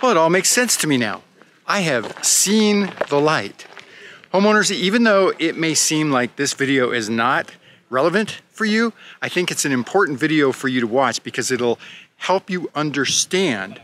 Well, it all makes sense to me now. I have seen the light. Homeowners, even though it may seem like this video is not relevant for you, I think it's an important video for you to watch because it'll help you understand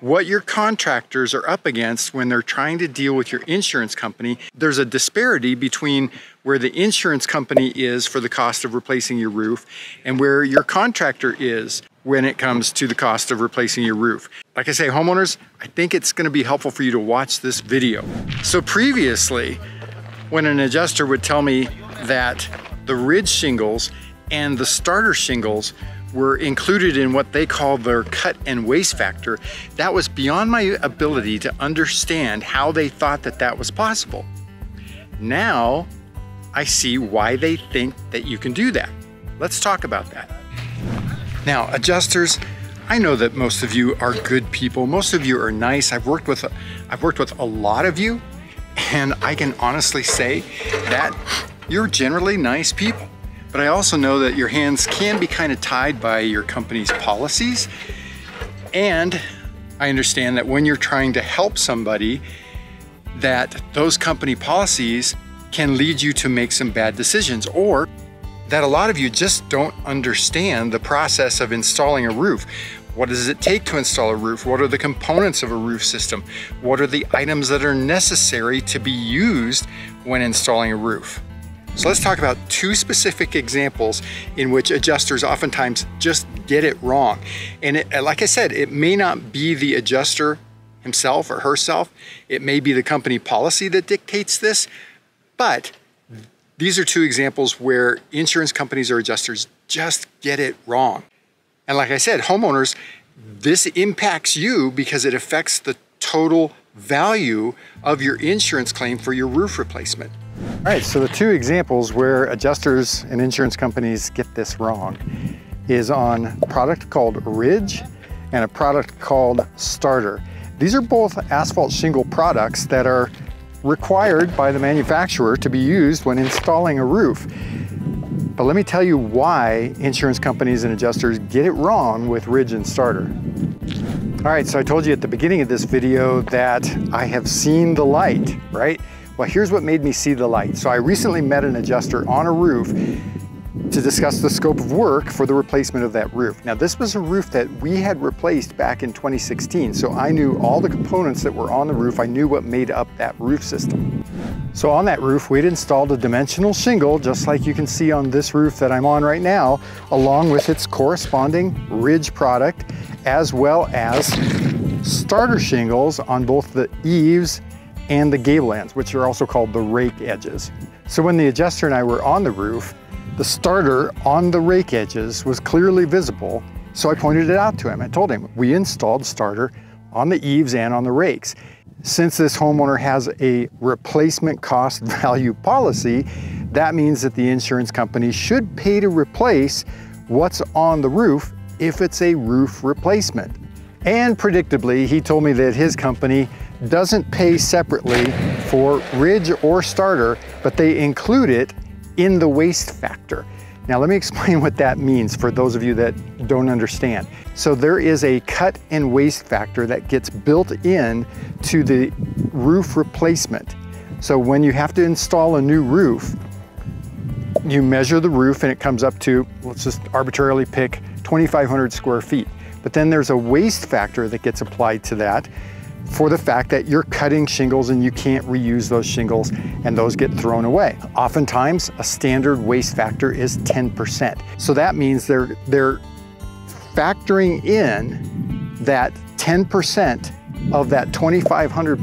what your contractors are up against when they're trying to deal with your insurance company. There's a disparity between where the insurance company is for the cost of replacing your roof and where your contractor is when it comes to the cost of replacing your roof. Like I say, homeowners, I think it's going to be helpful for you to watch this video. So previously, when an adjuster would tell me that the ridge shingles and the starter shingles were included in what they call their cut and waste factor, that was beyond my ability to understand how they thought that that was possible. Now, I see why they think that you can do that. Let's talk about that. Now, adjusters, I know that most of you are good people. Most of you are nice. I've worked with a lot of you, and I can honestly say that you're generally nice people. But I also know that your hands can be kind of tied by your company's policies. And I understand that when you're trying to help somebody, that those company policies can lead you to make some bad decisions, or that a lot of you just don't understand the process of installing a roof. What does it take to install a roof? What are the components of a roof system? What are the items that are necessary to be used when installing a roof? So let's talk about two specific examples in which adjusters oftentimes just get it wrong. And like I said, it may not be the adjuster himself or herself. It may be the company policy that dictates this, but these are two examples where insurance companies or adjusters just get it wrong. And like I said, homeowners, this impacts you because it affects the total value of your insurance claim for your roof replacement. All right, so the two examples where adjusters and insurance companies get this wrong is on a product called Ridge and a product called Starter. These are both asphalt shingle products that are required by the manufacturer to be used when installing a roof. But let me tell you why insurance companies and adjusters get it wrong with Ridge and Starter. All right, so I told you at the beginning of this video that I have seen the light, right? Well, here's what made me see the light. So I recently met an adjuster on a roof to discuss the scope of work for the replacement of that roof. Now, this was a roof that we had replaced back in 2016, so I knew all the components that were on the roof. I knew what made up that roof system. So on that roof, we'd installed a dimensional shingle, just like you can see on this roof that I'm on right now, along with its corresponding Ridge product, as well as starter shingles on both the eaves and the gable ends, which are also called the rake edges. So when the adjuster and I were on the roof, the starter on the rake edges was clearly visible, so I pointed it out to him. I told him, we installed starter on the eaves and on the rakes. Since this homeowner has a replacement cost value policy, that means that the insurance company should pay to replace what's on the roof if it's a roof replacement. And predictably, he told me that his company doesn't pay separately for Ridge or Starter, but they include it in the waste factor. Now let me explain what that means for those of you that don't understand. So there is a cut and waste factor that gets built in to the roof replacement. So when you have to install a new roof, you measure the roof and it comes up to, let's just arbitrarily pick 2,500 square feet. But then there's a waste factor that gets applied to that for the fact that you're cutting shingles and you can't reuse those shingles and those get thrown away. Oftentimes, a standard waste factor is 10%. So that means they're factoring in that 10% of that 2,500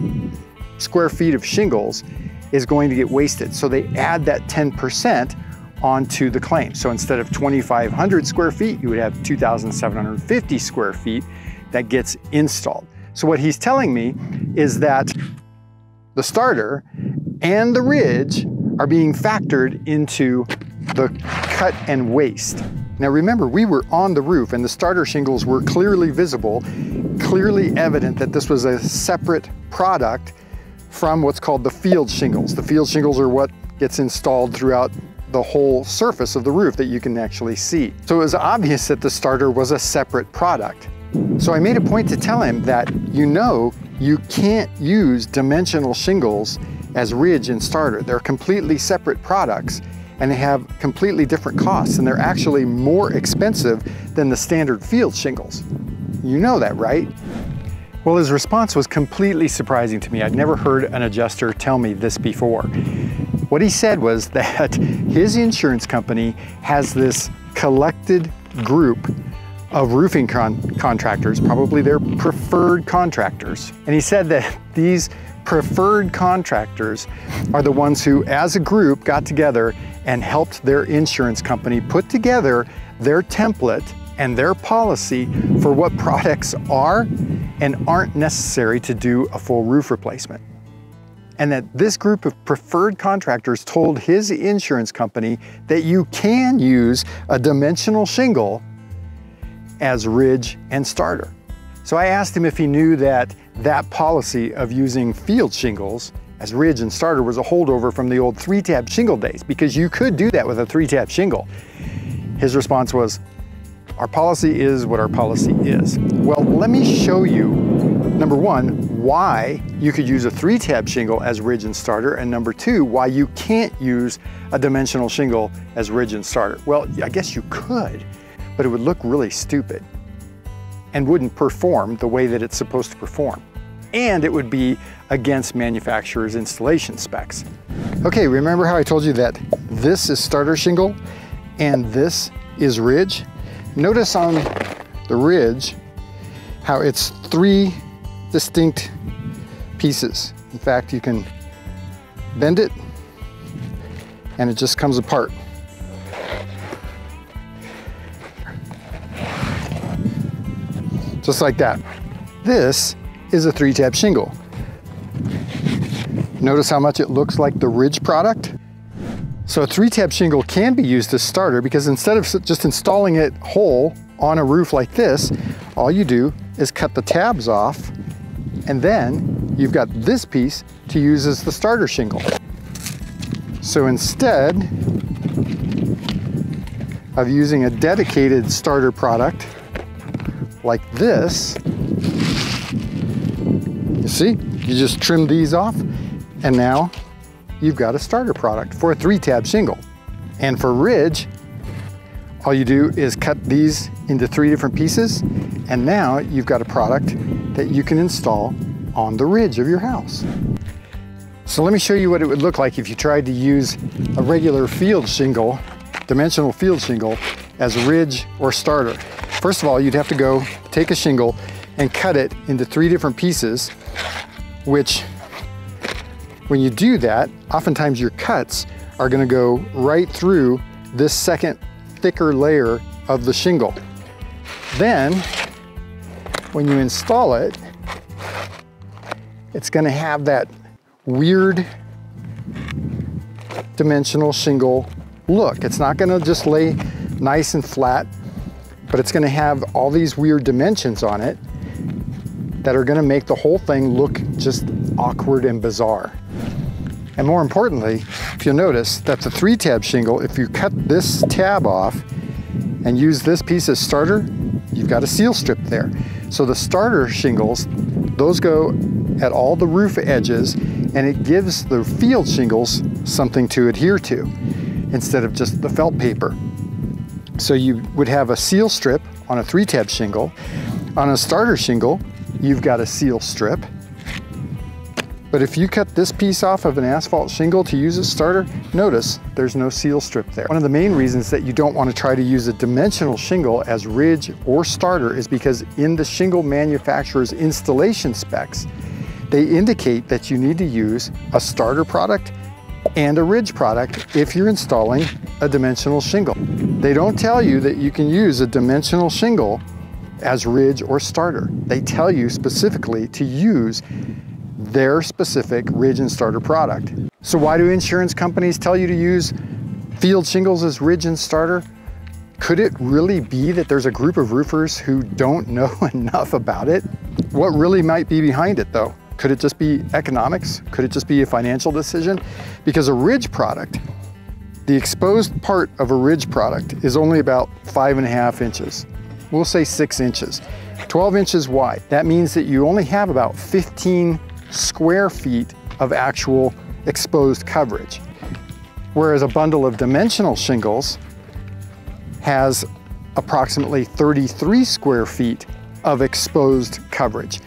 square feet of shingles is going to get wasted. So they add that 10% onto the claim. So instead of 2,500 square feet, you would have 2,750 square feet that gets installed. So what he's telling me is that the starter and the ridge are being factored into the cut and waste. Now remember, we were on the roof and the starter shingles were clearly visible, clearly evident that this was a separate product from what's called the field shingles. The field shingles are what gets installed throughout the whole surface of the roof that you can actually see. So it was obvious that the starter was a separate product. So I made a point to tell him that you can't use dimensional shingles as ridge and starter. They're completely separate products and they have completely different costs, and they're actually more expensive than the standard field shingles. You know that, right? Well, his response was completely surprising to me. I'd never heard an adjuster tell me this before. What he said was that his insurance company has this collected group of roofing contractors, probably their preferred contractors. And he said that these preferred contractors are the ones who, as a group, got together and helped their insurance company put together their template and their policy for what products are and aren't necessary to do a full roof replacement. And that this group of preferred contractors told his insurance company that you can use a dimensional shingle as ridge and starter. So I asked him if he knew that that policy of using field shingles as ridge and starter was a holdover from the old 3-tab shingle days, because you could do that with a 3-tab shingle. His response was, our policy is what our policy is. Well, let me show you, number one, why you could use a 3-tab shingle as ridge and starter, and number two, why you can't use a dimensional shingle as ridge and starter. Well, I guess you could, but it would look really stupid and wouldn't perform the way that it's supposed to perform. And it would be against manufacturer's installation specs. Okay, remember how I told you that this is starter shingle and this is ridge? Notice on the ridge how it's 3 distinct pieces. In fact, you can bend it and it just comes apart. Just like that. This is a 3-tab shingle. Notice how much it looks like the ridge product? So a 3-tab shingle can be used as starter because instead of just installing it whole on a roof like this, all you do is cut the tabs off, and then you've got this piece to use as the starter shingle. So instead of using a dedicated starter product like this, you see, you just trim these off, and now you've got a starter product for a 3-tab shingle. And for ridge, all you do is cut these into 3 different pieces, and now you've got a product that you can install on the ridge of your house. So let me show you what it would look like if you tried to use a regular field shingle, dimensional field shingle, as ridge or starter. First of all, you'd have to go take a shingle and cut it into 3 different pieces, which, when you do that, oftentimes your cuts are going to go right through this second thicker layer of the shingle. Then, when you install it, it's going to have that weird dimensional shingle look. It's not going to just lay nice and flat, but it's going to have all these weird dimensions on it that are going to make the whole thing look just awkward and bizarre. And more importantly, if you'll notice that the 3-tab shingle, if you cut this tab off and use this piece as starter, you've got a seal strip there. So the starter shingles, those go at all the roof edges, and it gives the field shingles something to adhere to instead of just the felt paper. So you would have a seal strip on a 3-tab shingle. On a starter shingle, you've got a seal strip. But if you cut this piece off of an asphalt shingle to use as starter, notice there's no seal strip there. One of the main reasons that you don't want to try to use a dimensional shingle as ridge or starter is because in the shingle manufacturer's installation specs, they indicate that you need to use a starter product and a ridge product if you're installing a dimensional shingle. They don't tell you that you can use a dimensional shingle as ridge or starter. They tell you specifically to use their specific ridge and starter product. So why do insurance companies tell you to use field shingles as ridge and starter? Could it really be that there's a group of roofers who don't know enough about it? What really might be behind it though? Could it just be economics? Could it just be a financial decision? Because a ridge product, the exposed part of a ridge product is only about 5.5 inches. We'll say 6 inches. 12 inches wide. That means that you only have about 15 square feet of actual exposed coverage. Whereas a bundle of dimensional shingles has approximately 33 square feet of exposed coverage.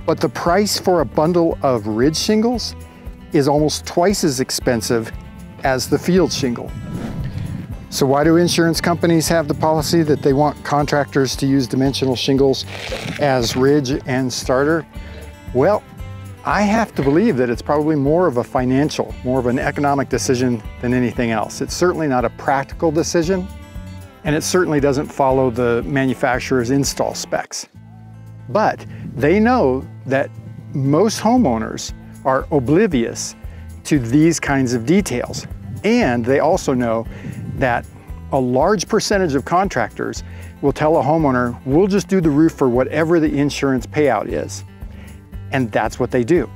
But the price for a bundle of ridge shingles is almost twice as expensive as the field shingle. So why do insurance companies have the policy that they want contractors to use dimensional shingles as ridge and starter? Well, I have to believe that it's probably more of a financial, more of an economic decision than anything else. It's certainly not a practical decision, and it certainly doesn't follow the manufacturer's install specs. But they know that most homeowners are oblivious to these kinds of details. And they also know that a large percentage of contractors will tell a homeowner, we'll just do the roof for whatever the insurance payout is. And that's what they do.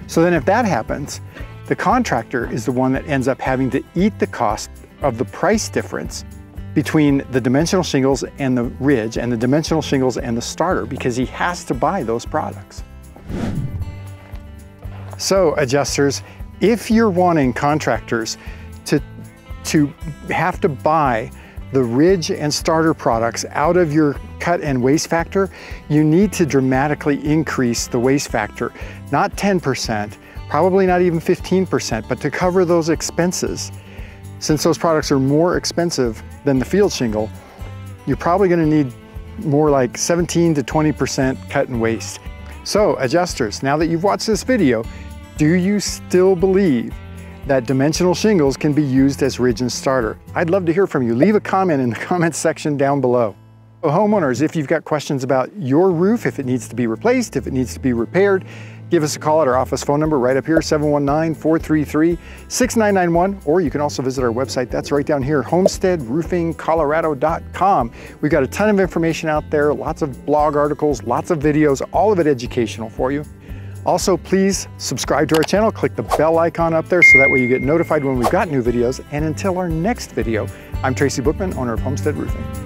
So then if that happens, the contractor is the one that ends up having to eat the cost of the price difference between the dimensional shingles and the ridge and the dimensional shingles and the starter, because he has to buy those products. So adjusters, if you're wanting contractors to have to buy the ridge and starter products out of your cut and waste factor, you need to dramatically increase the waste factor. Not 10%, probably not even 15%, but to cover those expenses. Since those products are more expensive than the field shingle, you're probably going to need more like 17 to 20% cut and waste. So adjusters, now that you've watched this video, do you still believe that dimensional shingles can be used as ridge and starter? I'd love to hear from you. Leave a comment in the comments section down below. Homeowners, if you've got questions about your roof, if it needs to be replaced, if it needs to be repaired, give us a call at our office phone number right up here, 719-433-6991, or you can also visit our website. That's right down here, homesteadroofingcolorado.com. We've got a ton of information out there, lots of blog articles, lots of videos, all of it educational for you. Also, please subscribe to our channel, click the bell icon up there so that way you get notified when we've got new videos. And until our next video, I'm Tracy Bookman, owner of Homestead Roofing.